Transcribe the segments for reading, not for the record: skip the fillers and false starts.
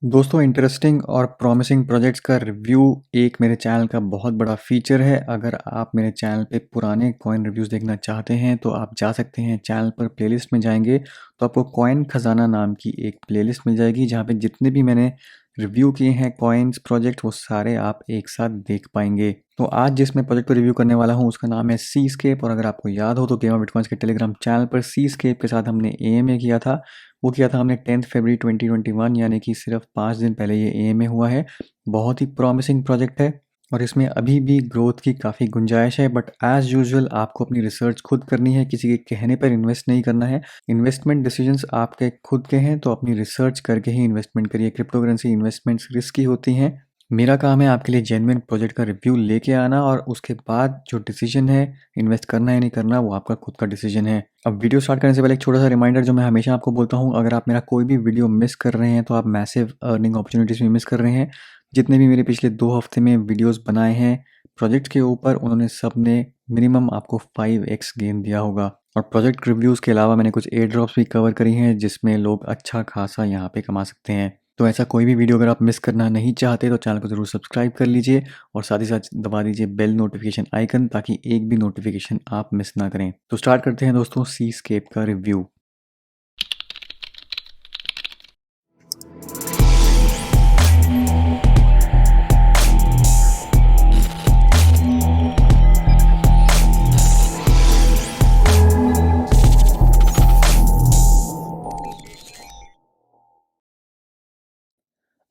दोस्तों इंटरेस्टिंग और promising projects का रिव्यू एक मेरे चैनल का बहुत बड़ा फीचर है। अगर आप मेरे चैनल पे पुराने कॉइन रिव्यूज़ देखना चाहते हैं तो आप जा सकते हैं चैनल पर प्लेलिस्ट में जाएंगे तो आपको कॉइन खजाना नाम की एक प्लेलिस्ट मिल जाएगी जहाँ पे जितने भी मैंने रिव्यू किए हैं कॉइन्स प्रोजेक्ट वो सारे आप एक साथ देख पाएंगे। तो आज जिस मैं प्रोजेक्ट को रिव्यू करने वाला हूँ उसका नाम है सीस्केप। और अगर आपको याद हो तो गेम ऑफ बिटकॉइंस के टेलीग्राम चैनल पर सीस्केप के साथ हमने एएमए किया था। वो किया था हमने 10 फरवरी 2021 यानी कि सिर्फ 5 दिन पहले ये एएमए हुआ है। बहुत ही प्रॉमिसिंग प्रोजेक्ट है और इसमें अभी भी ग्रोथ की काफ़ी गुंजाइश है। बट एज़ यूजुअल आपको अपनी रिसर्च खुद करनी है, किसी के कहने पर इन्वेस्ट नहीं करना है। इन्वेस्टमेंट डिसीजंस आपके खुद के हैं तो अपनी रिसर्च करके ही इन्वेस्टमेंट करिए। क्रिप्टो करेंसी इन्वेस्टमेंट्स रिस्की होती हैं। मेरा काम है आपके लिए जेन्युइन प्रोजेक्ट का रिव्यू लेके आना और उसके बाद जो डिसीजन है इन्वेस्ट करना है नहीं करना वो आपका खुद का डिसीजन है। अब वीडियो स्टार्ट करने से पहले एक छोटा सा रिमाइंडर जो मैं हमेशा आपको बोलता हूँ, अगर आप मेरा कोई भी वीडियो मिस कर रहे हैं तो आप मैसिव अर्निंग अपॉर्चुनिटीज़ भी मिस कर रहे हैं। जितने भी मेरे पिछले 2 हफ्ते में वीडियोज़ बनाए हैं प्रोजेक्ट के ऊपर उन्होंने सब ने मिनिमम आपको 5x गेन दिया होगा। और प्रोजेक्ट रिव्यूज़ के अलावा मैंने कुछ एयर ड्रॉप्स भी कवर करी हैं जिसमें लोग अच्छा खासा यहाँ पे कमा सकते हैं। तो ऐसा कोई भी वीडियो अगर आप मिस करना नहीं चाहते तो चैनल को ज़रूर सब्सक्राइब कर लीजिए और साथ ही साथ दबा दीजिए बेल नोटिफिकेशन आइकन ताकि एक भी नोटिफिकेशन आप मिस ना करें। तो स्टार्ट करते हैं दोस्तों सीस्केप का रिव्यू।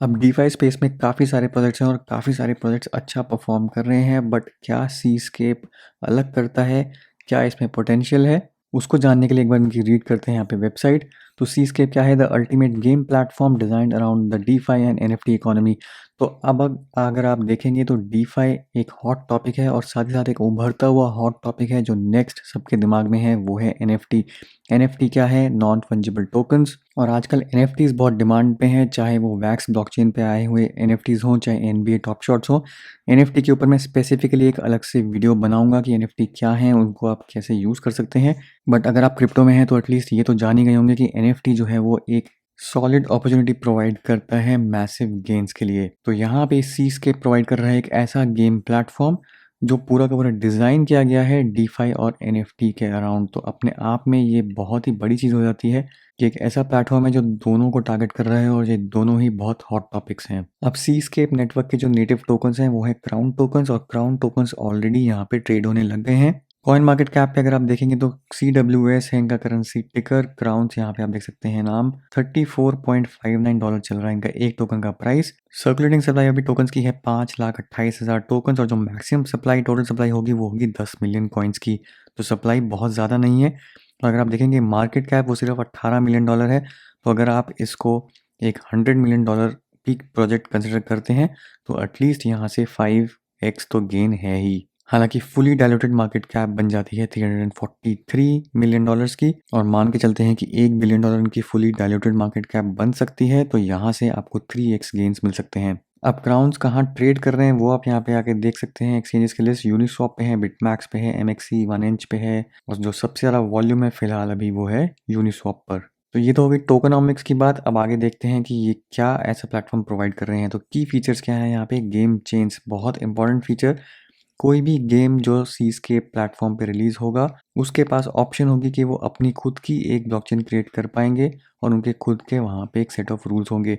अब डीफाई स्पेस में काफ़ी सारे प्रोजेक्ट्स हैं और काफ़ी सारे प्रोजेक्ट्स अच्छा परफॉर्म कर रहे हैं। बट क्या सीस्केप अलग करता है, क्या इसमें पोटेंशियल है, उसको जानने के लिए एक बार इनकी रीड करते हैं यहाँ पे वेबसाइट। तो सीस्केप क्या है? The ultimate game platform designed around the DeFi and NFT economy. तो अब अगर आप देखेंगे तो डीफाई एक हॉट टॉपिक है और साथ ही साथ एक उभरता हुआ हॉट टॉपिक है जो नेक्स्ट सबके दिमाग में है वो है एनएफटी। एनएफटी क्या है? Non fungible tokens. और आजकल एनएफटीज बहुत डिमांड पे हैं, चाहे वो वैक्स ब्लॉकचेन पे आए हुए एनएफटीज हों चाहे एनबीए टॉप शॉट्स हो। एनएफटी के ऊपर मैं स्पेसिफिकली एक अलग से वीडियो बनाऊंगा कि एनएफटी क्या है, उनको आप कैसे यूज़ कर सकते हैं। बट अगर आप क्रिप्टो में हैं तो एटलीस्ट ये तो जान ही गए होंगे कि एनएफटी जो है वो एक सॉलिड अपॉर्चुनिटी प्रोवाइड करता है मैसिव गेन्स के लिए। तो यहाँ पे सीस्केप प्रोवाइड कर रहा है एक ऐसा गेम प्लेटफॉर्म जो पूरा का पूरा डिज़ाइन किया गया है डीफाई और एनएफटी के अराउंड। तो अपने आप में ये बहुत ही बड़ी चीज़ हो जाती है कि एक ऐसा प्लेटफॉर्म है जो दोनों को टारगेट कर रहा है और ये दोनों ही बहुत हॉट टॉपिक्स हैं। अब सीस्केप नेटवर्क के जो नेटिव टोकन्स हैं वो है क्राउन टोकन्स और क्राउन टोकन्स ऑलरेडी यहाँ पे ट्रेड होने लग गए हैं। कॉइन मार्केट कैप पे अगर आप देखेंगे तो CWS है इनका करेंसी टिकर। क्राउन्स यहाँ पे आप देख सकते हैं नाम। $34.59 चल रहा है इनका एक टोकन का प्राइस। सर्कुलेटिंग सप्लाई अभी टोकन्स की है 5,28,000 टोकन्स और जो मैक्सिमम सप्लाई टोटल सप्लाई होगी वो होगी 10 मिलियन कॉइन्स की। तो सप्लाई बहुत ज़्यादा नहीं है। तो अगर आप देखेंगे मार्केट कैप वो सिर्फ $18 मिलियन है। तो अगर आप इसको एक $100 मिलियन पीक प्रोजेक्ट कंसिडर करते हैं तो एटलीस्ट यहाँ से 5x तो गेन है ही। हालांकि फुली डायलूटेड मार्केट कैप बन जाती है $343 मिलियन की और मान के चलते हैं कि $1 बिलियन की फुली डायलूटेड मार्केट कैप बन सकती है तो यहाँ से आपको 3x गेन्स मिल सकते हैं। अब क्राउन्स कहाँ ट्रेड कर रहे हैं वो आप यहाँ पे आके देख सकते हैं। एक्सचेंजेस की लिस्ट यूनिस्वैप पे है, बिटमैक्स पे है, MXC 1inch पे है और जो सबसे ज़्यादा वॉल्यूम है फिलहाल अभी वो है यूनिस्वैप पर। तो ये तो होगी टोकनॉमिक्स की बात। अब आगे देखते हैं कि ये क्या ऐसा प्लेटफॉर्म प्रोवाइड कर रहे हैं। तो की फीचर्स क्या है यहाँ पे? गेम चेंज बहुत इंपॉर्टेंट फीचर। कोई भी गेम जो सीस्केप प्लेटफॉर्म पे रिलीज़ होगा उसके पास ऑप्शन होगी कि वो अपनी खुद की एक ब्लॉकचेन क्रिएट कर पाएंगे और उनके खुद के वहाँ पे एक सेट ऑफ रूल्स होंगे।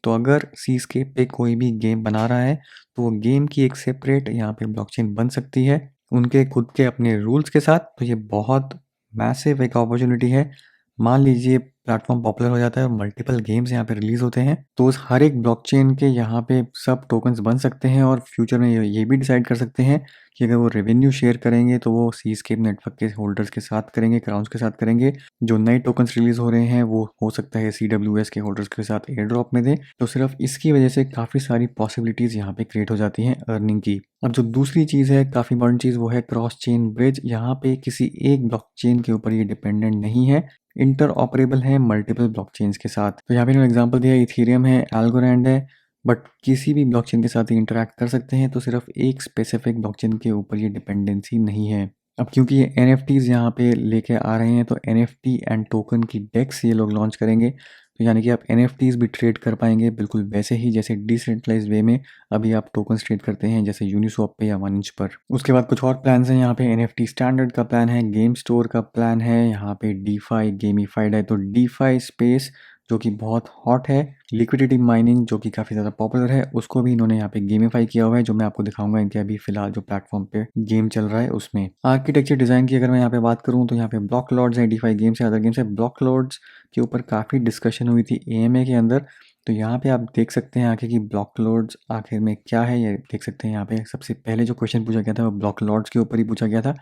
तो अगर सीस्केप पे कोई भी गेम बना रहा है तो वो गेम की एक सेपरेट यहाँ पे ब्लॉकचेन बन सकती है उनके खुद के अपने रूल्स के साथ। तो ये बहुत मैसिव एक अपॉर्चुनिटी है। मान लीजिए प्लेटफॉर्म पॉपुलर हो जाता है और मल्टीपल गेम्स यहाँ पे रिलीज होते हैं तो उस हर एक ब्लॉकचेन के यहाँ पे सब टोकन्स बन सकते हैं और फ्यूचर में ये भी डिसाइड कर सकते हैं कि अगर वो रेवेन्यू शेयर करेंगे तो वो सीस्केप नेटवर्क के होल्डर्स के साथ करेंगे, क्राउन्स के साथ करेंगे। जो नए टोकन्स रिलीज हो रहे हैं वो हो सकता है CWS के होल्डर्स के साथ एयर ड्रॉप में दें। तो सिर्फ इसकी वजह से काफ़ी सारी पॉसिबिलिटीज़ यहाँ पे क्रिएट हो जाती हैं अर्निंग की। अब जो दूसरी चीज़ है काफ़ी इंपॉर्टेंट चीज़ वो है क्रॉस चेन ब्रिज। यहाँ पे किसी एक ब्लॉकचेन के ऊपर ये डिपेंडेंट नहीं है, इंटर ऑपरेबल है मल्टीपल ब्लॉकचेन्स के साथ। तो यहाँ पे इन्होंने एग्जांपल दिया इथेरियम है, एल्गोरैंड है, बट किसी भी ब्लॉकचेन के साथ ही इंटरैक्ट कर सकते हैं। तो सिर्फ एक स्पेसिफिक ब्लॉकचेन के ऊपर ये डिपेंडेंसी नहीं है। अब क्योंकि ये NFTs यहाँ पे लेके आ रहे हैं तो NFT एंड टोकन की डेक्स ये लोग लॉन्च करेंगे। तो यानी कि आप NFTs भी ट्रेड कर पाएंगे बिल्कुल वैसे ही जैसे डिसेंट्रलाइज्ड वे में अभी आप टोकन्स ट्रेड करते हैं जैसे यूनिस्वैप पे या 1inch पर। उसके बाद कुछ और प्लान हैं यहाँ पे। NFT स्टैंडर्ड का प्लान है, गेम स्टोर का प्लान है, यहाँ पे डीफाई गेमिफाइड है। तो डीफाई स्पेस जो कि बहुत हॉट है, लिक्विडिटी माइनिंग जो कि काफ़ी ज़्यादा पॉपुलर है, उसको भी इन्होंने यहाँ पे गेमिफाई किया हुआ है, जो मैं आपको दिखाऊंगा इनके अभी फिलहाल जो प्लेटफॉर्म पे गेम चल रहा है उसमें। आर्किटेक्चर डिज़ाइन की अगर मैं यहाँ पे बात करूँ तो यहाँ पे ब्लॉक लॉर्ड्स हैं, डीफाई गेम्स है, अदर गेम्स है। ब्लॉक लॉर्ड्स के ऊपर काफ़ी डिस्कशन हुई थी AMA के अंदर। तो यहाँ पे आप देख सकते हैं आगे कि ब्लॉक लॉर्ड्स आखिर में क्या है, ये देख सकते हैं यहाँ पे। सबसे पहले जो क्वेश्चन पूछा गया था वो ब्लॉक लॉर्ड्स के ऊपर ही पूछा गया था।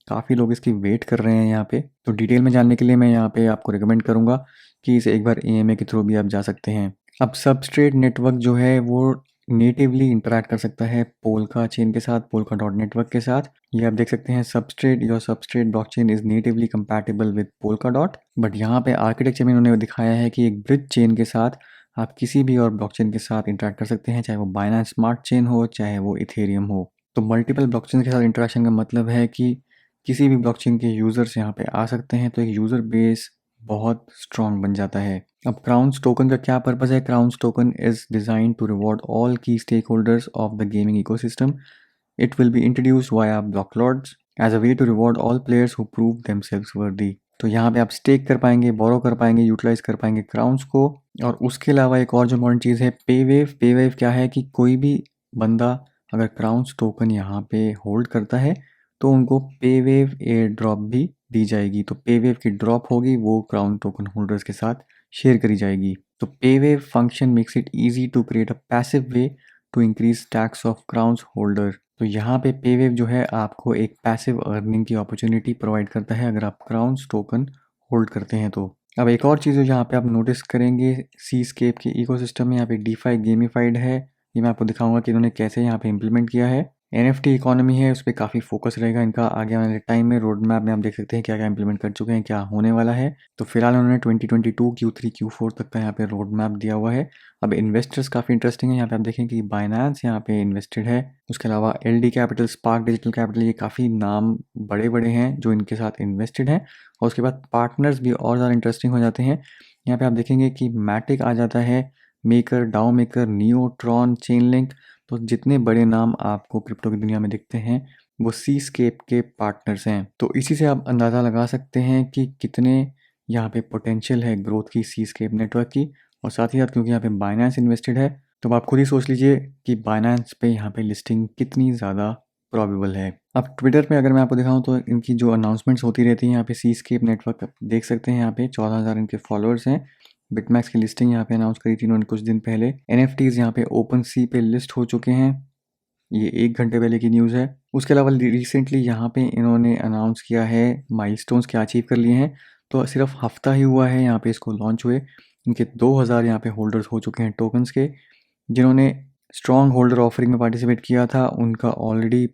काफ़ी लोग इसकी वेट कर रहे हैं यहाँ पे। तो डिटेल में जानने के लिए मैं यहाँ पे आपको रिकमेंड करूँगा कि इसे एक बार AMA के थ्रू भी आप जा सकते हैं। अब सबस्ट्रेट नेटवर्क जो है वो नेटिवली इंटरैक्ट कर सकता है पोल्का चेन के साथ, पोल्का डॉट नेटवर्क के साथ। ये आप देख सकते हैं substrate, your substrate blockchain is natively compatible with polka dot. But यहाँ पे आर्किटेक्चर में इन्होंने दिखाया है कि एक ब्रिज चेन के साथ आप किसी भी और ब्लॉकचेन के साथ इंटरैक्ट कर सकते हैं, चाहे वो बाइनेंस स्मार्ट चेन हो चाहे वो इथेरियम हो। तो मल्टीपल ब्लॉकचेन के साथ इंटरेक्शन का मतलब है कि किसी भी ब्लॉकचेन के यूजर्स यहाँ पे आ सकते हैं, तो एक यूजर बेस बहुत स्ट्रॉन्ग बन जाता है। अब क्राउन्स टोकन का क्या पर्पस है? Crowns token is design to reward all key stakeholders of the gaming ecosystem. It will be introduced via Blocklords as a way to reward all players who prove themselves worthy. तो यहाँ पे आप stake कर पाएंगे, बोरो कर पाएंगे, utilise कर पाएंगे क्राउन्स को। और उसके अलावा एक और जो इम्पोर्टेंट चीज़ है पेवेव। पेवेव क्या है कि कोई भी बंदा अगर क्राउन्स टोकन यहाँ पे होल्ड करता है तो उनको पेवेव एयर ड्रॉप भी दी जाएगी। तो पेवेव की ड्रॉप होगी वो क्राउन टोकन होल्डर्स के साथ शेयर करी जाएगी। तो PayWave function makes it easy to create a passive way to increase stakes of crowns holder. तो यहाँ पे पेवेव जो है आपको एक पैसिव अर्निंग की अपॉर्चुनिटी प्रोवाइड करता है अगर आप क्राउन्स टोकन होल्ड करते हैं तो। अब एक और चीज़ जहाँ पे आप नोटिस करेंगे सीस्केप के इकोसिस्टम में यहाँ पे डीफाई गेमिफाइड है। ये मैं आपको दिखाऊंगा कि इन्होंने कैसे यहाँ पे इम्प्लीमेंट किया है। NFT इकोनॉमी है, उस पर काफ़ी फोकस रहेगा इनका आगे आने वाले टाइम में। रोड मैप में आप देख सकते हैं क्या क्या इंप्लीमेंट कर चुके हैं, क्या होने वाला है। तो फिलहाल उन्होंने 2022 Q3 Q4 तक का यहाँ पे रोड मैप दिया हुआ है। अब इन्वेस्टर्स काफ़ी इंटरेस्टिंग है, यहाँ पे आप देखें कि बाइनेंस यहाँ पे इन्वेस्टेड है। उसके अलावा LD capital, spark digital capital, ये काफ़ी नाम बड़े बड़े हैं जो इनके साथ इन्वेस्टेड हैं। और उसके बाद पार्टनर्स भी और ज़्यादा इंटरेस्टिंग हो जाते हैं। यहाँ पे आप देखेंगे कि मैटिक आ जाता है, मेकर, डाओ मेकर, नियोट्रॉन, चेनलिंक। तो जितने बड़े नाम आपको क्रिप्टो की दुनिया में दिखते हैं वो सीस्केप के पार्टनर्स हैं। तो इसी से आप अंदाज़ा लगा सकते हैं कि कितने यहाँ पे पोटेंशियल है ग्रोथ की सीस्केप नेटवर्क की। और साथ ही साथ क्योंकि यहाँ पे बाइनेंस इन्वेस्टेड है तो आप खुद ही सोच लीजिए कि बाइनेंस पे यहाँ पे लिस्टिंग कितनी ज़्यादा प्रॉबेबल है। अब ट्विटर पे अगर मैं आपको दिखाऊं तो इनकी जो अनाउंसमेंट्स होती रहती हैं यहाँ पे सीस्केप नेटवर्क देख सकते हैं। यहाँ पे 14,000 इनके फॉलोअर्स हैं। बिटमैक्स की लिस्टिंग यहाँ पे अनाउंस करी थी इन्होंने कुछ दिन पहले। NFTs यहाँ पे ओपन सी पे लिस्ट हो चुके हैं, ये 1 घंटे पहले की न्यूज़ है। उसके अलावा रिसेंटली यहाँ पे इन्होंने अनाउंस किया है माइलस्टोन्स क्या अचीव कर लिए हैं। तो सिर्फ हफ्ता ही हुआ है यहाँ पे इसको लॉन्च हुए, इनके 2,000 यहाँ पे होल्डर्स हो चुके हैं टोकन्स के। जिन्होंने स्ट्रॉन्ग होल्डर ऑफरिंग में पार्टिसिपेट किया था उनका ऑलरेडी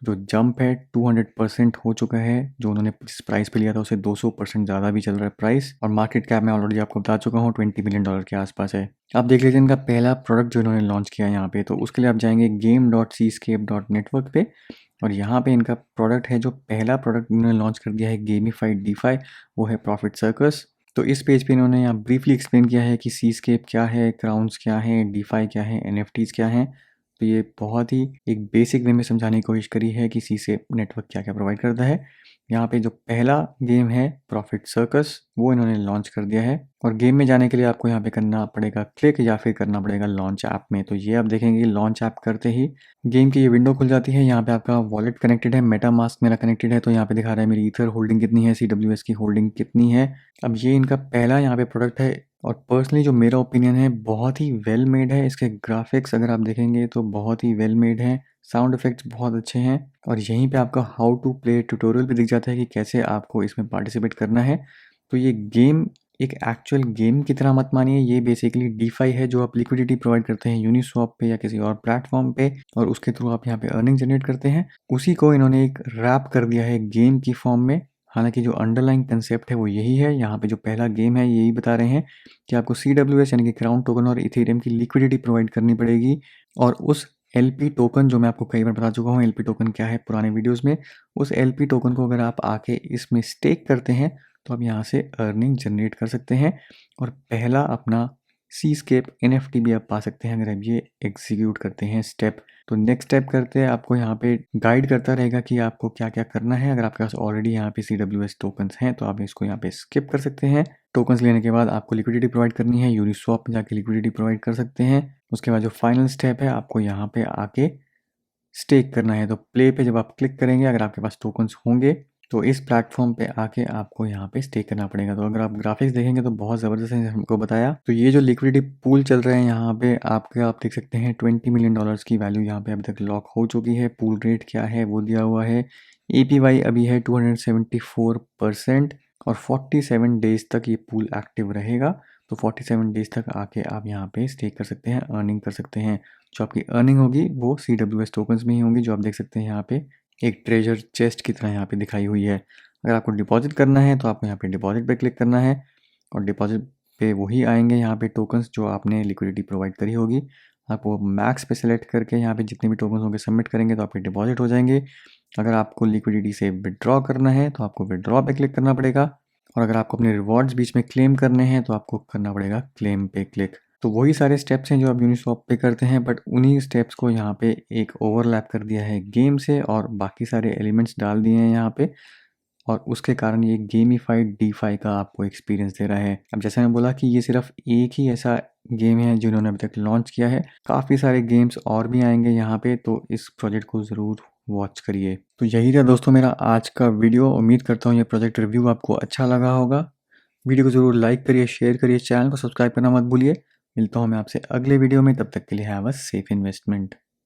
जो जंप है 200% हो चुका है। जो उन्होंने जिस प्राइस पे लिया था उससे 200% ज़्यादा भी चल रहा है प्राइस। और मार्केट कैप में ऑलरेडी आपको बता चुका हूँ $20 मिलियन के आसपास है। आप देख लीजिए इनका पहला प्रोडक्ट जो इन्होंने लॉन्च किया है यहाँ पे। तो उसके लिए आप जाएंगे game.cscape.network पे और यहाँ पे इनका प्रोडक्ट है, जो पहला प्रोडक्ट इन्होंने लॉन्च कर दिया है गेमिफाइड डीफाई, वो है प्रॉफिट सर्कस। तो इस पेज पे इन्होंने यहाँ ब्रीफली एक्सप्लेन किया है कि सीस्केप क्या है, क्राउन्स क्या है, डीफाई क्या है, NFTs क्या हैं। तो ये बहुत ही एक बेसिक वे में समझाने की कोशिश करी है कि सीस्केप नेटवर्क क्या क्या प्रोवाइड करता है। यहाँ पे जो पहला गेम है प्रॉफिट सर्कस वो इन्होंने लॉन्च कर दिया है। और गेम में जाने के लिए आपको यहाँ पे करना पड़ेगा क्लिक या फिर करना पड़ेगा लॉन्च ऐप में। तो ये आप देखेंगे लॉन्च ऐप करते ही गेम की ये विंडो खुल जाती है। यहाँ पे आपका वॉलेट कनेक्टेड है, मेटामास्क मेरा कनेक्टेड है, तो यहाँ पे दिखा रहा है मेरी ईथर होल्डिंग कितनी है, CWS की होल्डिंग कितनी है। अब ये इनका पहला यहाँ पे प्रोडक्ट है और पर्सनली जो मेरा ओपिनियन है बहुत ही वेल मेड है। इसके ग्राफिक्स अगर आप देखेंगे तो बहुत ही वेल मेड है, साउंड इफेक्ट्स बहुत अच्छे हैं। और यहीं पे आपका हाउ टू प्ले ट्यूटोरियल भी दिख जाता है कि कैसे आपको इसमें पार्टिसिपेट करना है। तो ये गेम एक एक्चुअल गेम की तरह मत मानिए, ये बेसिकली डीफाई है जो आप लिक्विडिटी प्रोवाइड करते हैं यूनिस्वैप पे या किसी और प्लेटफॉर्म पे और उसके थ्रू आप यहाँ पे अर्निंग जनरेट करते हैं। उसी को इन्होंने एक रैप कर दिया है गेम की फॉर्म में। हालांकि जो अंडरलाइंग कंसेप्ट है वो यही है। यहाँ पे जो पहला गेम है यही बता रहे हैं कि आपको CWS यानी कि क्राउन टोकन और इथेरियम की लिक्विडिटी प्रोवाइड करनी पड़ेगी। और उस LP टोकन, जो मैं आपको कई बार बता चुका हूँ LP टोकन क्या है पुराने वीडियोस में, उस LP टोकन को अगर आप आके इसमें स्टेक करते हैं तो आप यहाँ से अर्निंग जनरेट कर सकते हैं और पहला अपना सीस्केप NFT भी आप पा सकते हैं अगर आप ये एग्जीक्यूट करते हैं स्टेप। तो नेक्स्ट स्टेप करते हैं, आपको यहाँ पे गाइड करता रहेगा कि आपको क्या क्या करना है। अगर आपके पास ऑलरेडी यहाँ पे CWS टोकन्स हैं तो आप इसको यहाँ पे स्किप कर सकते हैं। टोकन्स लेने के बाद आपको लिक्विडिटी प्रोवाइड करनी है, यूनिस्वैप में जाके लिक्विडिटी प्रोवाइड कर सकते हैं। उसके बाद जो फाइनल स्टेप है, आपको यहाँ पे आके स्टेक करना है। तो प्ले पे जब आप क्लिक करेंगे, अगर आपके पास टोकन्स होंगे तो इस प्लेटफॉर्म पे आके आपको यहाँ पे स्टे करना पड़ेगा। तो अगर आप ग्राफिक्स देखेंगे तो बहुत ज़बरदस्त है हमको बताया। तो ये जो लिक्विडिटी पूल चल रहे हैं यहाँ पे आप देख सकते हैं $20 मिलियन की वैल्यू यहाँ पे अभी तक लॉक हो चुकी है। पूल रेट क्या है वो दिया हुआ है। APY अभी है 274% और 47 डेज तक ये पूल एक्टिव रहेगा। तो 47 डेज तक आके आप यहाँ पे स्टे कर सकते हैं, अर्निंग कर सकते हैं। जो आपकी अर्निंग होगी वो CWS टोकन्स में ही होंगी, जो आप देख सकते हैं यहाँ पे एक ट्रेजर चेस्ट की तरह यहाँ पे दिखाई हुई है। अगर आपको डिपॉजिट करना है तो आपको यहाँ पे डिपॉजिट पे क्लिक करना है और डिपॉजिट पे वही आएंगे यहाँ पे टोकन्स जो आपने लिक्विडिटी प्रोवाइड करी होगी। आपको मैक्स पे सेलेक्ट करके यहाँ पे जितने भी टोकन्स होंगे सबमिट करेंगे तो आपके डिपॉजिट हो जाएंगे। अगर आपको लिक्विडिटी से विड्रॉ करना है तो आपको विड्रॉ पे क्लिक करना पड़ेगा और अगर आपको अपने रिवॉर्ड्स बीच में क्लेम करने हैं तो आपको करना पड़ेगा क्लेम पे क्लिक। तो वही सारे स्टेप्स हैं जो आप यूनिस्वैप पे करते हैं, बट उन्हीं स्टेप्स को यहाँ पे एक ओवरलैप कर दिया है गेम से और बाकी सारे एलिमेंट्स डाल दिए हैं यहाँ पे और उसके कारण ये गेमिफाइड डीफाई का आपको एक्सपीरियंस दे रहा है। अब जैसे मैं बोला कि ये सिर्फ एक ही ऐसा गेम है जिन्होंने अभी तक लॉन्च किया है, काफ़ी सारे गेम्स और भी आएंगे यहाँ पे, तो इस प्रोजेक्ट को ज़रूर वॉच करिए। तो यही था दोस्तों मेरा आज का वीडियो। उम्मीद करता हूँ ये प्रोजेक्ट रिव्यू आपको अच्छा लगा होगा। वीडियो को ज़रूर लाइक करिए, शेयर करिए, चैनल को सब्सक्राइब करना मत भूलिए। मिलता हूँ मैं आपसे अगले वीडियो में, तब तक के लिए हैव अ सेफ इन्वेस्टमेंट।